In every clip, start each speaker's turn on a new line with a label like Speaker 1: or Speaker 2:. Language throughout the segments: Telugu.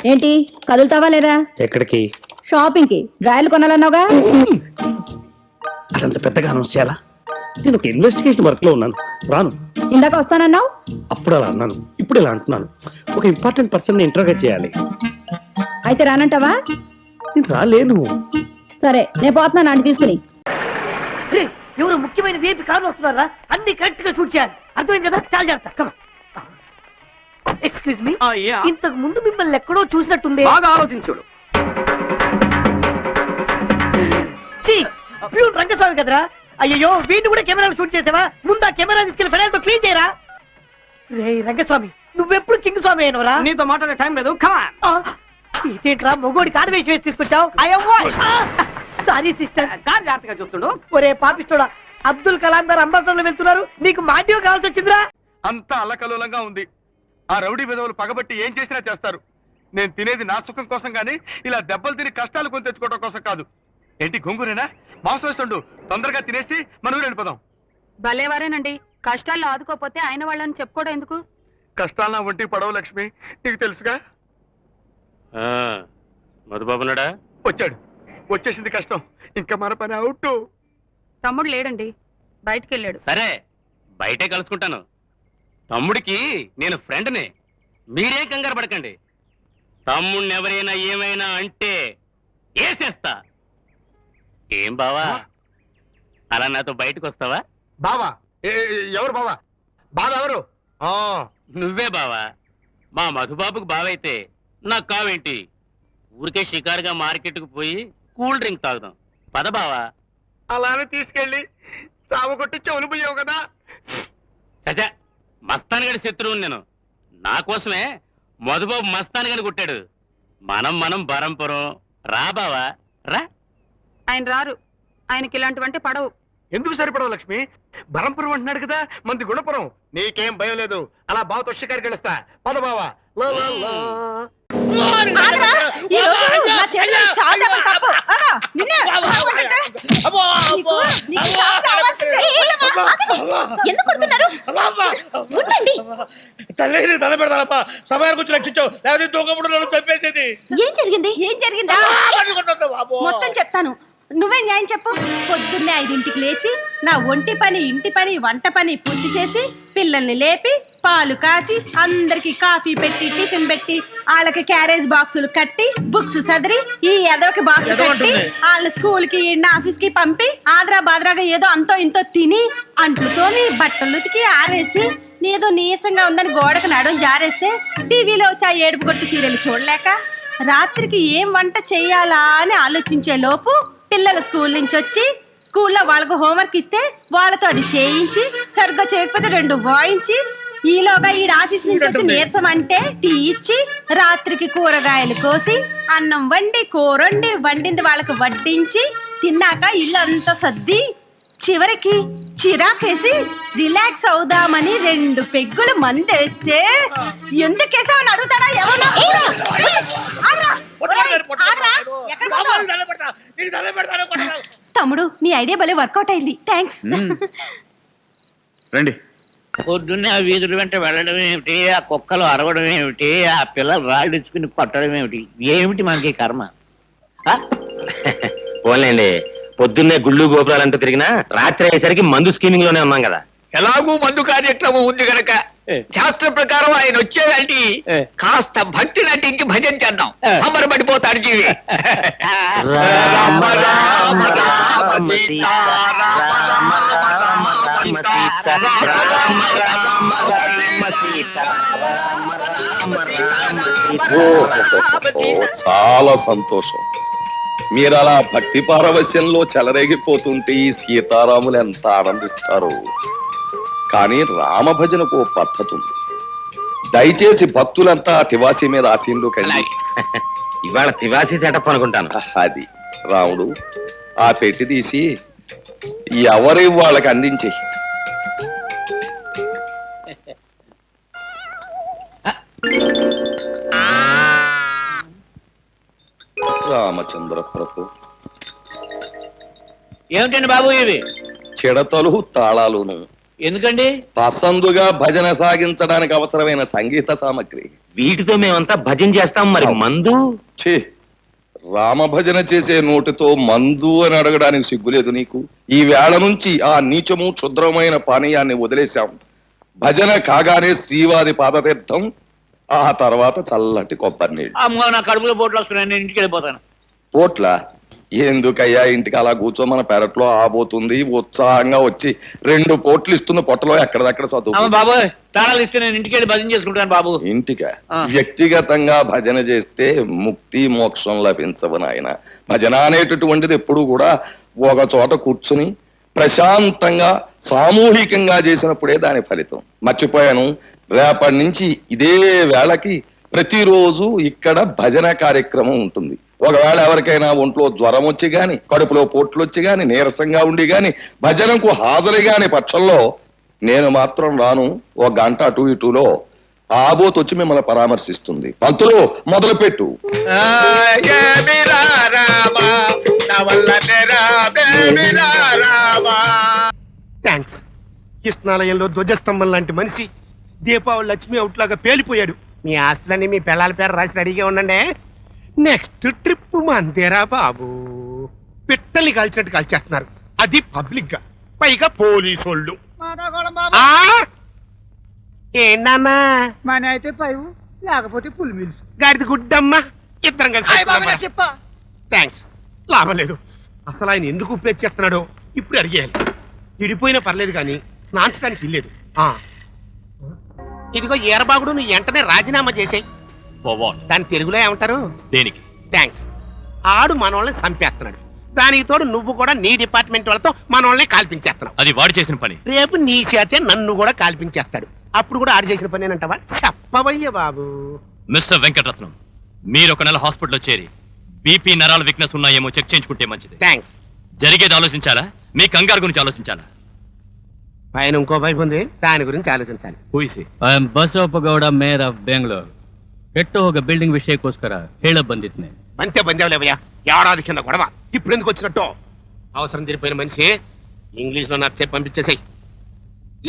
Speaker 1: ఏంటి కదులుతావా లేదా?
Speaker 2: ఎక్కడికి?
Speaker 1: షాపింగ్ కి. డ్రాయలు కొనాలన్నావుగా.
Speaker 2: అదంత పెద్దగా అనౌన్స్ చేయాలా? నేను ఒక ఇన్వెస్టిగేషన్ వర్క్ లో ఉన్నాను, రాను.
Speaker 1: ఇందాక వస్తానన్నావు.
Speaker 2: అప్పుడు అలా అన్నాను, ఇప్పుడు ఇలా అంటున్నాను. ఒక ఇంపార్టెంట్ పర్సన్ ని ఇంట్రోగేట్ చేయాలి.
Speaker 1: అయితే రానంటావా?
Speaker 2: నేను రాలేను.
Speaker 1: సరే నేను పోతున్నాను ఆంటీ తీసుకుని.
Speaker 3: ఎవరు ముఖ్యమైన వేపి కారు వస్తున్నారా? అన్ని కరెక్ట్ గా షూట్ చేయాలి. అర్థమైంది కదా? చాలా జాగ్రత్త. ఎక్స్క్యూజ్ మీ, ఇంతకు ముందు మిమ్మల్ని ఎక్కడో చూసినట్టుంది.
Speaker 4: బాగా ఆలోచించుడు.
Speaker 3: ప్యూన్ రంగస్వామి కదరా? అయ్యో వీటిని కూడా కెమెరాలు షూట్ చేసావా? ముందు ఆ కెమెరా తీసుకెళ్లి ఫైనాన్స్ తో క్లీన్ చేయరా. రే రంగస్వామి, నువ్వెప్పుడు కింగ్ స్వామి అయినవరా?
Speaker 4: నీతో మాట్లాడే టైం లేదు. కమాన్.
Speaker 3: ఇదేంట్రా మొగోడి కారు వేసి వేసి తీసుకొచ్చావు? Sorry sister.
Speaker 4: కార్ జాగ్రత్తగా చూస్తుండు.
Speaker 3: ఒరే పాపిస్తోడా, అబ్దుల్ కలాం గారు అంబర్సర్లో వెళ్తున్నారు, నీకు మాండియో కావాల్సి వచ్చిందిరా.
Speaker 5: అంతా అల్లకల్లోలంగా ఉంది. ఆ రౌడీ విధవులు పగబట్టి ఏం చేసినా చేస్తారు. నేను తినేది నా సుఖం కోసం గానీ ఇలా దెబ్బలు తిని కష్టాలు కొని తెచ్చుకోవడం కోసం కాదు. ఏంటి గొంగురేనా? మాంసం వేస్తుండు, తొందరగా తినేసి మన ఊరు వెళ్ళిపోదాం.
Speaker 6: భలేవారేనండి, కష్టాల్లో ఆదుకోపోతే ఆయన వాళ్ళని చెప్పుకోవడం ఎందుకు?
Speaker 5: కష్టాలు నా ఒంటికి పడవు లక్ష్మి, నీకు తెలుసుగా.
Speaker 2: మధుబాబునాడా?
Speaker 5: వచ్చాడు, వచ్చేసింది కష్టం. ఇంకా మన పని అవుట్.
Speaker 6: తమ్ముడు లేడండి, బయటికి వెళ్ళాడు.
Speaker 7: సరే, బయటే కలుసుకుంటాను. తమ్ముడికి నేను ఫ్రెండ్ని, మీరే కంగారు పడకండి. తమ్ముడిని ఎవరైనా ఏమైనా అంటే వేసేస్తా. ఏం బావా, అలా నాతో బయటకు వస్తావా?
Speaker 5: బావా? ఎవరు బావా? బావా ఎవరు?
Speaker 7: నువ్వే బావా. మా మధుబాబుకు బావైతే నాకు కావేంటి? ఊరికే షికారుగా మార్కెట్కు పోయి కూల్ డ్రింక్ తాగుదాం. పద బావా.
Speaker 5: అలానే తీసుకెళ్ళి చావు కొట్టి చెవులు పోయావు కదా.
Speaker 7: సచా, మస్తాన్ గడి శత్రువుని నేను. నా కోసమే మధుబాబు మస్తాన్ గడి కొట్టాడు. మనం బరంపురం. రా బావా, రా.
Speaker 6: ఆయన రారు, ఆయనకి ఇలాంటివంటే పడవు.
Speaker 5: ఎందుకు సరిపడవు లక్ష్మి? బరంపురం అంటున్నాడు కదా, మంది గుణపురం. నీకేం భయం లేదు, అలా బావతో షికారికి గెలుస్తా. పద బావా.
Speaker 1: ఎందుకు కొడుతున్నారు?
Speaker 8: తల్లి తల పెడతానప్ప, సమయానికి వచ్చి రక్షించావు, లేకపోతే దొంగప్పుడు నన్ను చంపేసేది.
Speaker 1: ఏం జరిగింది? ఏం జరిగిందా మొత్తం చెప్తాను, నువ్వే న్యాయం చెప్పు. పొద్దున్నే 5ంటికి లేచి నా ఒంటి పని, ఇంటి పని, వంట పని పూర్తి చేసి పిల్లల్ని లేపి పాలు కాచి అందరికి కాఫీ పెట్టి టిఫిన్ పెట్టి వాళ్ళకి క్యారేజ్ బాక్సులు కట్టి బుక్స్ సదిరి ఈ ఏదోకి బాక్స్ కట్టి వాళ్ళ స్కూల్ కి ఆఫీస్ కి పంపి ఆద్రా బాద్రాగా ఏదో అంతో ఇంతో తిని అంట్లు తోమి బట్టలు ఉతికి ఆరేసి ఏదో నీరసంగా ఉందని గోడకు నడుం జారేస్తే టీవీలో వచ్చి ఆ ఏడుపు కొట్టి సీరియల్ చూడలేక రాత్రికి ఏం వంట చెయ్యాలా అని ఆలోచించే లోపు పిల్లలు స్కూల్ నుంచి వచ్చి స్కూల్లో వాళ్ళకు హోంవర్క్ ఇస్తే వాళ్ళతో అది చేయించి సరిగ్గా చేయకపోతే 2 వాయించి ఈలోగా ఈ ఆఫీస్ నుంచి వచ్చి నీరసం అంటే టీ ఇచ్చి రాత్రికి కూరగాయలు కోసి అన్నం వండి కూరండి వండింది వాళ్ళకు వడ్డించి తిన్నాక ఇల్లంతా సర్ది చివరికి చిరాకేసి రిలాక్స్ అవుదామని 2 పెగ్గులు మందేస్తే ఎందుకేసామని అడుగుతాడా ఎవరో. తమ్ముడు, నీ ఐడియా భలే వర్కౌట్ అయింది, థ్యాంక్స్.
Speaker 8: రండి.
Speaker 9: పొద్దున్నే ఆ వీధుల వెంట వెళ్ళడం ఏమిటి, ఆ కుక్కలు అరవడం ఏమిటి, ఆ పిల్లలు రాళ్ళిచ్చుకుని కొట్టడం ఏమిటి, ఏమిటి మనకి కర్మ?
Speaker 7: పోలేండి, పొద్దున్నే గుళ్ళు గోపురాలంటూ తిరిగినా రాత్రి అయ్యేసరికి మందు స్కీమింగ్ లోనే ఉన్నాం కదా.
Speaker 4: ఎలాగూ మందు కార్యక్రమం ఉంది గనక శాస్త్ర ప్రకారం ఆయన వచ్చేదంటే కాస్త భక్తి నటించి భజన చేద్దాం. అమరపడిపోతాడు జీవి.
Speaker 10: చాలా సంతోషం. మీరు అలా భక్తి పారవశ్యంలో చెలరేగిపోతుంటే ఈ సీతారాములు ఎంత ఆనందిస్తారు. కానీ రామభజనకు ఓ పద్ధతి ఉంది. దయచేసి భక్తులంతా తివాసి మీద ఆశీనులోకెళ్ళి
Speaker 7: ఇవాళ తివాసి సెటప్ అనుకుంటాను.
Speaker 10: అది రాముడు ఆ పెట్టి తీసి ఎవరి వాళ్ళకి అందించే. రామచంద్ర ప్రభు.
Speaker 9: ఏమిటండి బాబు ఇవి?
Speaker 10: చిడతలు తాళాలును.
Speaker 9: ఎందుకండి?
Speaker 10: పసందుగా భజన సాగించడానికి అవసరమైన సంగీత సామగ్రి.
Speaker 7: వీటితో మేమంతా భజన చేస్తాం, మరి మందు?
Speaker 10: ఛీ, రామభజన చేసే నోటితో మందు అని అడగడానికి సిగ్గులేదు నీకు? ఈ వేళ నుంచి ఆ నీచము క్షుద్రమైన పానీయాన్ని వదిలేశాం. భజన కాగానే శ్రీవారి పాదతీర్థం, ఆ తర్వాత చల్లటి కొబ్బరి నీళ్ళు.
Speaker 9: అమ్మో, నా కడుపులో పోట్లు వస్తున్నాయి, నేను ఇంటికి వెళ్ళిపోతాను.
Speaker 10: పోట్ల ఎందుకయ్యా ఇంటికి అలా కూర్చోమన పెరట్లో ఆబోతుంది ఉత్సాహంగా వచ్చి 2 పోట్లు ఇస్తున్న పొట్టలో ఎక్కడదక్కడ
Speaker 9: అమ్మ
Speaker 10: చదువు.
Speaker 9: బాబోయ్, తాళాలు ఇస్తే నేను ఇంటికి వెళ్ళి భజన చేసుకుంటాను బాబు.
Speaker 10: ఇంటిక
Speaker 9: ఆ.
Speaker 10: వ్యక్తిగతంగా భజన చేస్తే ముక్తి మోక్షం లభించవు నాయన. భజన అనేటటువంటిది ఎప్పుడు కూడా ఒక చోట కూర్చుని ప్రశాంతంగా సామూహికంగా చేసినప్పుడే దాని ఫలితం. మర్చిపోయాను, రేపటి నుంచి ఇదే వేళకి ప్రతిరోజు ఇక్కడ భజన కార్యక్రమం ఉంటుంది. ఒకవేళ ఎవరికైనా ఒంట్లో జ్వరం వచ్చి గాని, కడుపులో పోట్లు వచ్చి గాని, నీరసంగా ఉండి గాని, భజనకు హాజరు గాని పక్షంలో నేను మాత్రం రాను. 1 గంట అటు ఇటులో ఆబోతు వచ్చి మిమ్మల్ని పరామర్శిస్తుంది. పంతులు మొదలుపెట్టు.
Speaker 8: థ్యాంక్స్. కృష్ణాలయంలో ధ్వజస్తంభం లాంటి మనిషి దీపావళి లక్ష్మి అవుట్లాగా పేలిపోయాడు. మీ ఆస్తులన్నీ మీ పిల్లల పేరు రాసి రెడీగా ఉండండి. నెక్స్ట్ ట్రిప్ మందేరా బాబు. పిట్టల్ని కాల్చినట్టు కాల్చేస్తున్నారు, అది పబ్లిక్ గా, పైగా పోలీసోళ్ళు. ఏంటన్నా
Speaker 3: మన అయితే పైవు లేకపోతే పులి మిల్స్.
Speaker 8: గాడిది గుడ్డమ్మా, ఇద్దరం కలిసి థ్యాంక్స్. లాభం లేదు. అసలు ఆయన ఎందుకు ఉపయోగించేస్తున్నాడో ఇప్పుడు అడిగేయాలి. విడిపోయినా పర్లేదు కానీ స్నాంచడానికి ఇల్లేదు. ఇదిగో ఏరబాగుడు, నువ్వు వెంటనే రాజీనామా చేసేయి. దాని తెలుగులో ఏమంటారు?
Speaker 7: దేనికి?
Speaker 8: థ్యాంక్స్. ఆడు మనోళ్ళని చంపేస్తున్నాడు, దానికి తోడు నువ్వు కూడా నీ డిపార్ట్మెంట్ వాళ్ళతో మనోళ్ళని కాల్పించేస్తున్నావు.
Speaker 7: అది వాడు చేసిన పని.
Speaker 8: రేపు నీ చేతే నన్ను కూడా కాల్పించేస్తాడు. అప్పుడు కూడా ఆడు చేసిన పని అంటావా? చెప్పవయ్య బాబు.
Speaker 7: మిస్టర్ వెంకటరత్నం, మీరు 1 నెల హాస్పిటల్లో చేరి బీపీ నరాల వీక్నెస్ ఉన్నాయేమో చెక్ చేయించుకుంటే మంచిది.
Speaker 8: థ్యాంక్స్.
Speaker 7: జరిగేది ఆలోచించాలా, మీ కంగారు గురించి ఆలోచించాలా?
Speaker 8: పైన ఇంకో వైపు ఉంది, దాని గురించి ఆలోచించాలి.
Speaker 11: I am Basavappagowda mayor of Bengaluru. ಕೆಟ್ಟು ಹೋಗ ಬಿಲ್ಡಿಂಗ್ ವಿಷಯಕ್ಕೋಸ್ಕರ ಹೇಳ ಬಂದಿದ್ನೆ.
Speaker 8: అంతే బందేవులేవయ్యా, ఏడాది కింద గొడవ ఇప్పుడు ఎందుకు వచ్చినట్టు? అవసరం తీరిపోయిన మనిషి ఇంగ్లీష్ లో నచ్చే పంపించేసాయి.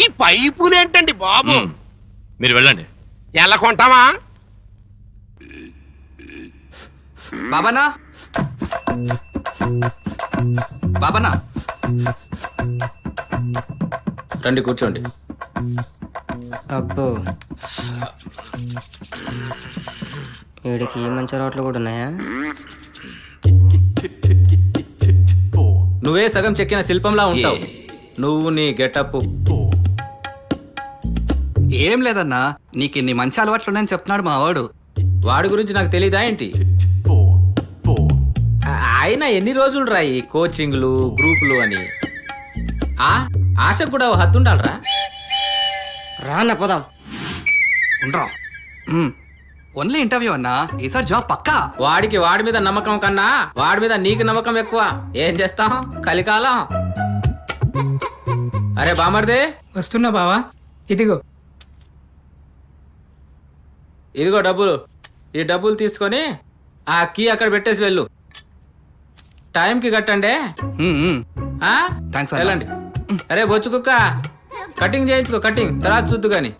Speaker 8: ఈ పైపులేంటండి బాబు?
Speaker 7: మీరు వెళ్ళండి.
Speaker 8: ఎలా కొంటావా?
Speaker 12: బాబానా, బాబానా,
Speaker 11: రండి కూర్చోండి.
Speaker 12: అబ్బో, వీడికి మంచి రోట్లు కూడా ఉన్నాయా?
Speaker 11: నువ్వే సగం చెక్కిన శిల్పంలా ఉంటావు. నువ్వు నీ గెటప్.
Speaker 12: ఏం లేదన్నా, నీకు ఇన్ని మంచి అలవాట్లున్నాయని చెప్తున్నాడు మా వాడు.
Speaker 11: వాడి గురించి నాకు తెలీదా ఏంటి? ఆయన ఎన్ని రోజులు రాయి కోచింగ్లు గ్రూపులు అని. ఆశకు కూడా హద్దు ఉండాలరా.
Speaker 12: రాన్న పోదాం. ఉండరా, ఓన్లీ ఇంటర్వ్యూ అన్నా, ఈసారి జాబ్ పక్కా.
Speaker 11: వాడికి వాడి మీద నమ్మకం కన్నా వాడి మీద నీకు నమ్మకం ఎక్కువ. ఏం చేస్తాం, కలికాలం. అరే బామర్దే,
Speaker 3: వస్తున్నా బావా.
Speaker 11: ఇదిగో డబ్బులు. ఈ డబ్బులు తీసుకొని ఆ కీ అక్కడ పెట్టేసి వెళ్ళు. టైంకి కట్టండి.
Speaker 12: థ్యాంక్స్.
Speaker 11: వెళ్ళండి. అరే బొచ్చు కుక్క, కటింగ్ చేయించుకో. కటింగ్ తర్వాత చూద్దు గాని.